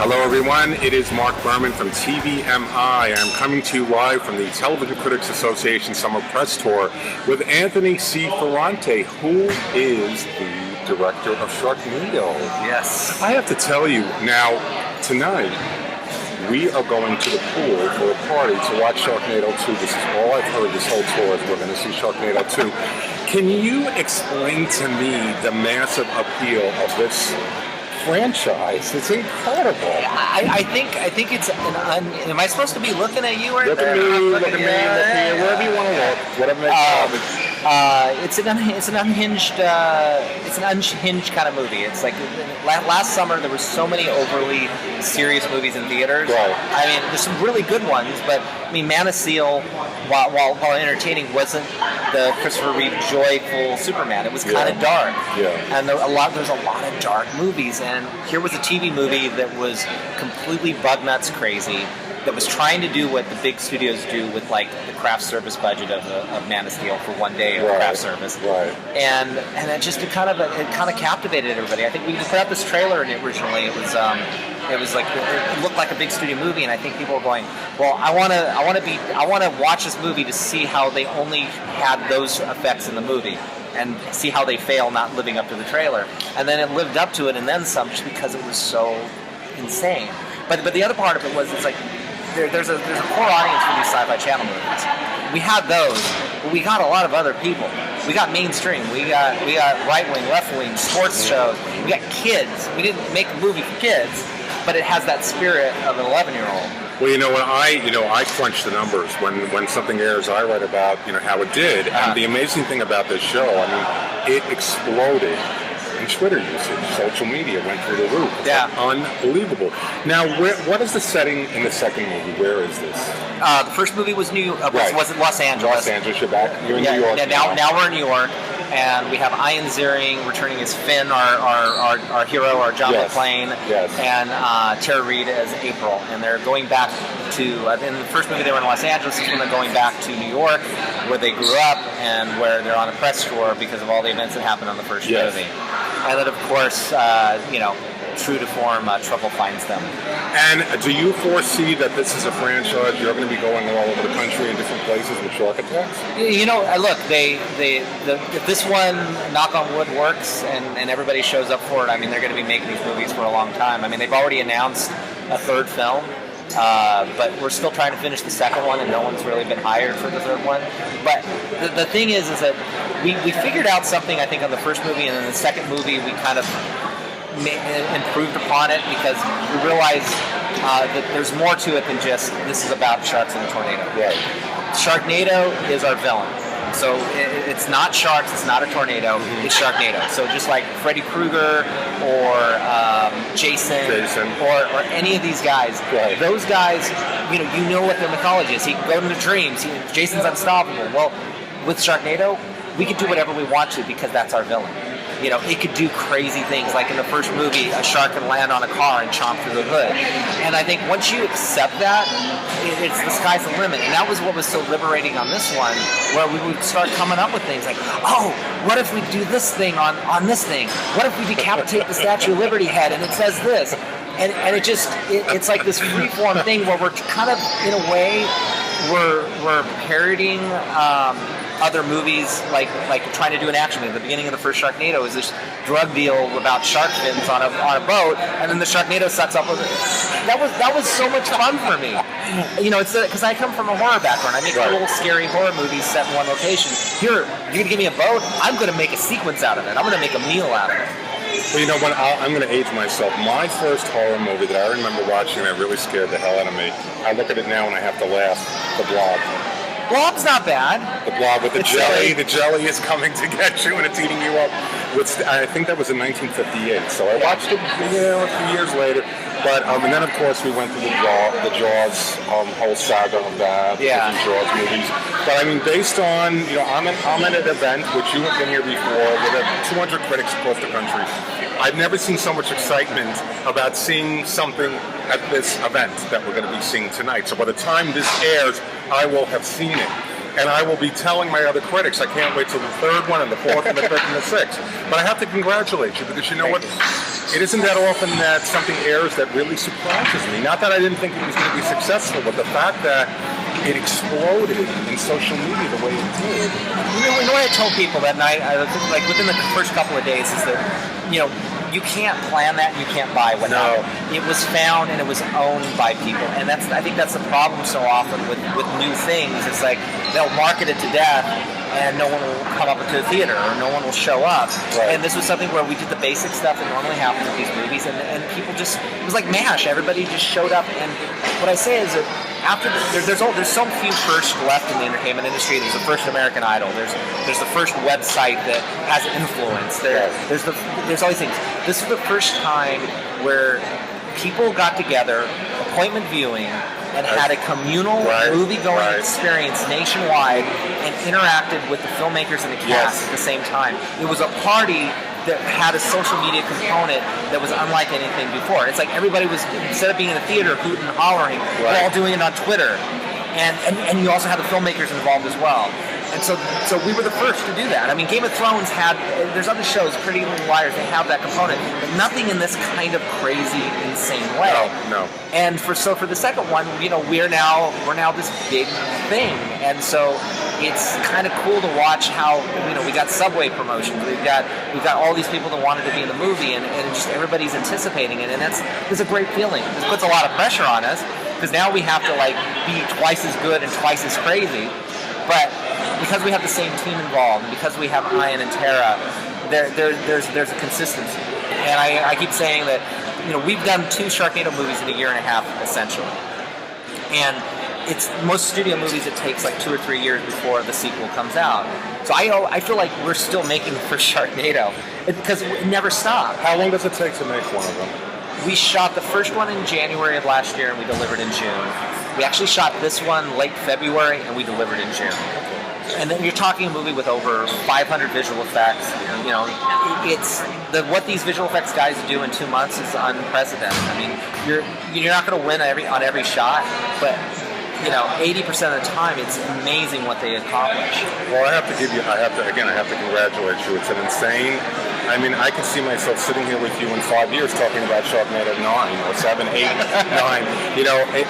Hello everyone, it is Mark Berman from TVMI. I'm coming to you live from the Television Critics Association Summer Press Tour with Anthony C. Ferrante, who is the director of Sharknado. Yes. I have to tell you, now, tonight, we are going to the pool for a party to watch Sharknado 2. This is all I've heard this whole tour is we're going to see Sharknado 2. Can you explain to me the massive appeal of this franchise? It's incredible. I think it's am I supposed to be looking at you right look there? At me, look at me, wherever you want to look. Whatever it's an unhinged kind of movie. It's like last summer there were so many overly serious movies in theaters. Right. I mean, there's some really good ones, but I mean, Man of Steel, while entertaining, wasn't the Christopher Reeve joyful Superman. It was kind of dark. Yeah. And there's a lot of dark movies, and here was a TV movie that was completely bug nuts crazy, that was trying to do what the big studios do with like the craft service budget of Man of Steel for one day of craft service. Right. And it kind of captivated everybody. I think we put out this trailer and originally it looked like a big studio movie, and I think people were going, well, I want to watch this movie to see how they only had those effects in the movie and see how they fail not living up to the trailer. And then it lived up to it and then some, just because it was so insane. But the other part of it was, it's like there's a core audience for these Sci-Fi Channel movies. We had those, but we got a lot of other people. We got mainstream. We got right wing, left wing, sports shows. We got kids. We didn't make a movie for kids, but it has that spirit of an 11-year-old. Well, I crunch the numbers when something airs. I write about how it did, and the amazing thing about this show, it exploded. And Twitter usage, social media went through the roof. It's unbelievable. Now, what is the setting in the second movie? Where is this? The first movie was was Los Angeles. Los Angeles, you're back. You're in New York. Yeah, now we're in New York, and we have Ian Ziering returning as Finn, our hero, our John McClane, and Tara Reid as April. And they're going back to, in the first movie they were in Los Angeles, this one they're going back to New York, where they grew up and where they're on a press tour because of all the events that happened on the first movie. And then, of course, true to form, trouble finds them. And do you foresee that this is a franchise you're going to be going all over the country in different places with shark attacks? Look, if this one, knock on wood, works and everybody shows up for it, I mean, they're going to be making these movies for a long time. I mean, they've already announced a third film. But we're still trying to finish the second one, and no one's really been hired for the third one. But the thing is that we figured out something, I think, on the first movie, and in the second movie we kind of improved upon it because we realized that there's more to it than just this is about sharks and a tornado. Right. Sharknado is our villain. So it's not sharks, it's not a tornado, it's Sharknado. So just like Freddy Krueger or Jason. Or any of these guys, those guys, you know what their mythology is. He can go into dreams. Jason's unstoppable. Well, with Sharknado, we can do whatever we want to because that's our villain. It could do crazy things. Like in the first movie, a shark can land on a car and chomp through the hood. And I think once you accept that, it's the sky's the limit. And that was what was so liberating on this one, where we would start coming up with things like, oh, what if we do this thing on this thing? What if we decapitate the Statue of Liberty head and it says this? And it's like this freeform thing where we're kind of, in a way, we're parodying other movies, like trying to do an action movie. The beginning of the first Sharknado is this drug deal about shark fins on a boat, and then the Sharknado sucks up with it. That was so much fun for me. It's because I come from a horror background. I make little scary horror movies set in one location. Here, you're gonna give me a boat. I'm gonna make a sequence out of it. I'm gonna make a meal out of it. Well, when I'm going to age myself. My first horror movie that I remember watching that really scared the hell out of me, I look at it now and I have to laugh, The Blob. Blob's not bad. The Blob with the jelly. The jelly is coming to get you and it's eating you up. I think that was in 1958, so I watched it a few years later. But and then of course we went through the Jaws whole saga of that, different Jaws movies. But I mean, based on I'm at an event which you have been here before with 200 critics across the country. I've never seen so much excitement about seeing something at this event that we're going to be seeing tonight. So by the time this airs, I will have seen it. And I will be telling my other critics, I can't wait till the third one and the fourth and the fifth and the sixth. But I have to congratulate you because you know what? it isn't that often that something airs that really surprises me. Not that I didn't think it was going to be successful, but the fact that it exploded in social media the way it did. You know what I told people that night, like within the first couple of days, is that, you can't plan that, and you can't buy what happened. It was found and it was owned by people, and I think that's the problem so often with new things. It's like they'll market it to death, and no one will come up to the theater, or no one will show up. Right. And this was something where we did the basic stuff that normally happens with these movies, and people just, it was like MASH. Everybody just showed up, and what I say is that after there's so few firsts left in the entertainment industry. There's the first American Idol. There's the first website that has influence. There's all these things. This is the first time where people got together, appointment viewing, and had a communal movie-going experience nationwide, and interacted with the filmmakers and the cast at the same time. It was a party that had a social media component that was unlike anything before. It's like everybody was, instead of being in the theater hooting and hollering, we're all doing it on Twitter. And you also had the filmmakers involved as well. And so we were the first to do that. I mean, Game of Thrones there's other shows, Pretty Little Liars, they have that component, but nothing in this kind of crazy, insane way. No. And for the second one, we're now this big thing, and so it's kind of cool to watch how we got Subway promotions, we've got all these people that wanted to be in the movie, and just everybody's anticipating it, and it's a great feeling. It puts a lot of pressure on us because now we have to be twice as good and twice as crazy, but because we have the same team involved, and because we have Ian and Tara, there's a consistency. And I keep saying that we've done 2 Sharknado movies in a year and a half, essentially. And it's most studio movies, it takes like 2 or 3 years before the sequel comes out. So I feel like we're still making for Sharknado because it never stopped. How long does it take to make one of them? We shot the first one in January of last year, and we delivered in June. We actually shot this one late February, and we delivered in June. And then you're talking a movie with over 500 visual effects. What these visual effects guys do in 2 months is unprecedented. I mean, you're not going to win on every shot, but 80% of the time, it's amazing what they accomplish. Well, I have to congratulate you. It's an insane. I mean, I can see myself sitting here with you in 5 years talking about Sharknado 9 or 7, 8, 9.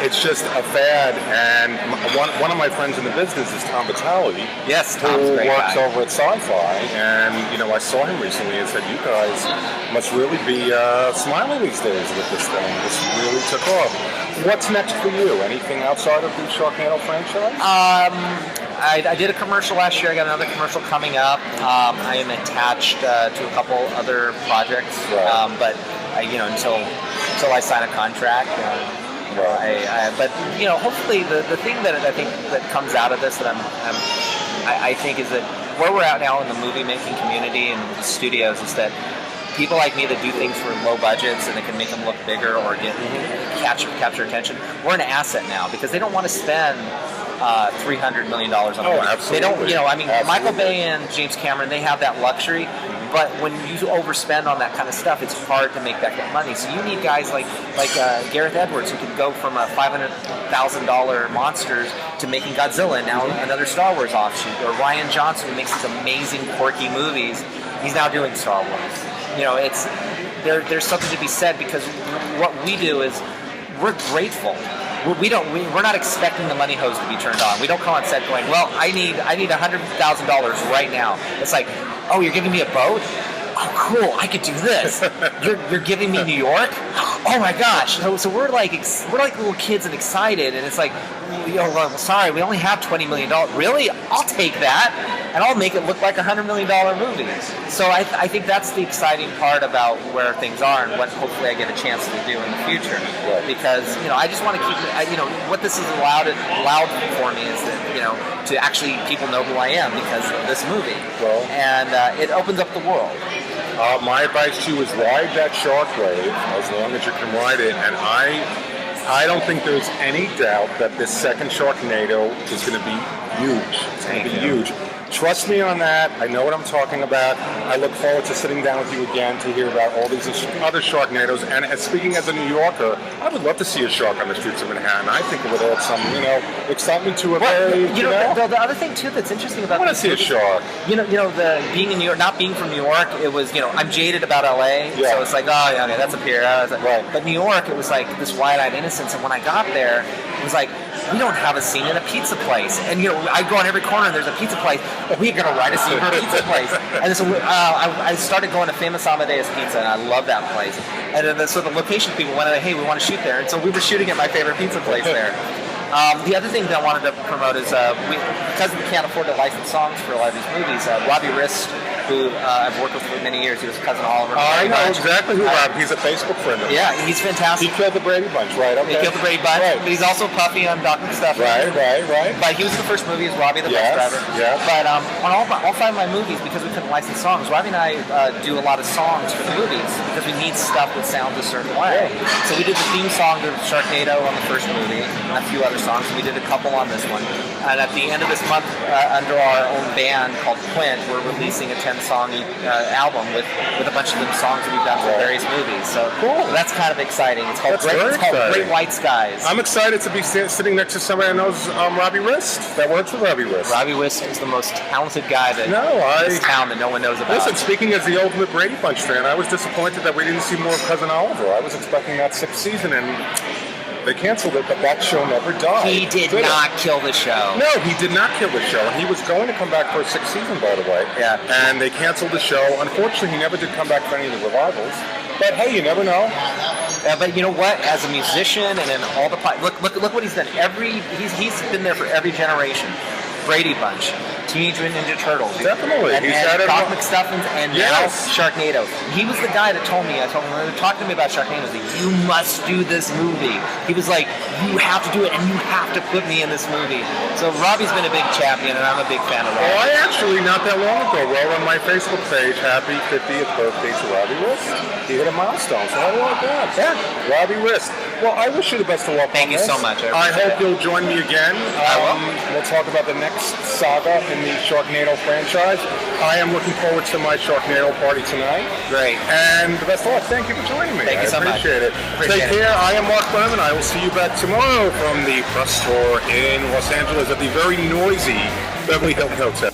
It's just a fad. And one of my friends in the business is Tom Vitale. Yes, Tom's who works over at Sci-Fi. And I saw him recently and said, "You guys must really be smiling these days with this thing. This really took off." What's next for you? Anything outside of the Sharknado franchise? I did a commercial last year. I got another commercial coming up. I am attached to a couple other projects, but until I sign a contract. Hopefully the thing that I think that comes out of this that I think is that where we're at now in the movie making community and the studios is that people like me that do things for low budgets and it can make them look bigger or capture attention. We're an asset now because they don't want to spend $300 million on a movie. Absolutely. They don't. Michael Bay and James Cameron, they have that luxury. But when you overspend on that kind of stuff, it's hard to make that kind of money. So you need guys like Gareth Edwards who can go from a $500,000 Monsters to making Godzilla and now another Star Wars offshoot. Or Ryan Johnson who makes these amazing quirky movies. He's now doing Star Wars. There's something to be said because what we do is we're grateful. We're not expecting the money hose to be turned on. We don't come on set going, well, I need $100,000 right now. It's like, oh, you're giving me a boat? Oh, cool! I could do this. You're giving me New York? Oh my gosh! So we're like little kids and excited, and it's like, sorry, we only have $20 million. Really? I'll take that, and I'll make it look like $100 million movie. So I think that's the exciting part about where things are and what hopefully I get a chance to do in the future. Right. Because I just want to keep what this has allowed for me is that to actually people know who I am because of this movie. Well, and it opens up the world. My advice to you is ride that shark wave as long as you can ride it. And I don't think there's any doubt that this second Sharknado is going to be huge. It's going to be huge. Trust me on that. I know what I'm talking about. I look forward to sitting down with you again to hear about all these other Sharknadoes. And speaking as a New Yorker, I would love to see a shark on the streets of Manhattan. I think it would add some, excitement to a very, The other thing too that's interesting about I want to see a shark. The being in New York, not being from New York, it was, I'm jaded about LA, so it's like, oh yeah, okay, that's a pier. Right. But New York, it was like this wide-eyed innocence, and when I got there, it was like, we don't have a scene in a pizza place, and I go on every corner and there's a pizza place. We're gonna write a scene for a pizza place, and so I started going to Famous Amadeus Pizza, and I love that place. And then so the location people went, hey, we want to shoot there, and so we were shooting at my favorite pizza place there. The other thing that I wanted to promote is because we can't afford to license songs for a lot of these movies, Robbie Rist, who I've worked with for many years, he was cousin Oliver. I know exactly who Rob. He's a Facebook friend of mine. Yeah, he's fantastic. He killed the Brady Bunch, right? Okay. He killed the Brady Bunch. Right. But he's also Puffy on Dr. McStuffins. Right. But he was the first movie as Robbie the bus driver. Yeah. But on all 5 of my movies, because we couldn't license songs, Robbie and I do a lot of songs for the movies because we need stuff that sounds a certain way. Yeah. So we did the theme song to Sharknado on the first movie, and a few other songs. We did a couple on this one. And at the end of this month, under our own band called Quint, we're releasing a 10-song album with a bunch of the songs that we've done for various movies. So cool. That's kind of exciting. It's called Great White Skies. I'm excited to be sitting next to somebody that knows Robbie Rist, that works with Robbie Rist. Robbie Rist is the most talented guy in this town that no one knows about. Listen, speaking as the ultimate Brady Bunch fan, I was disappointed that we didn't see more of Cousin Oliver. I was expecting that 6th season, and they canceled it, but that show never died. He did not kill the show. No, he did not kill the show, and he was going to come back for a 6th season, by the way. Yeah. And they canceled the show. Unfortunately, he never did come back for any of the revivals. But hey, you never know. But you know what? As a musician and in all the look what he's done. He's been there for every generation. Brady Bunch, Teenage Mutant Ninja Turtles, definitely, and Doc McStuffins, and now Sharknado. He was the guy that told me. I told him when they were talking to me about Sharknado. He was like, "You must do this movie." He was like, "You have to do it, and you have to put me in this movie." So Robbie's been a big champion, and I'm a big fan of Robbie. Well, I actually not that long ago wrote on my Facebook page, "Happy 50th birthday to Robbie Rist." He hit a milestone, so how about that? Yeah, Robbie Rist. Well, I wish you the best of luck. Thank you so much. I hope you'll join me again. I will. We'll talk about the next saga in the Sharknado franchise. I am looking forward to my Sharknado party tonight. Great. And the best of luck. Thank you for joining me. Thank you so much. I appreciate it. Take care. I am Mark Berman. I will see you back tomorrow from the press tour in Los Angeles at the very noisy Beverly Hilton Hotel.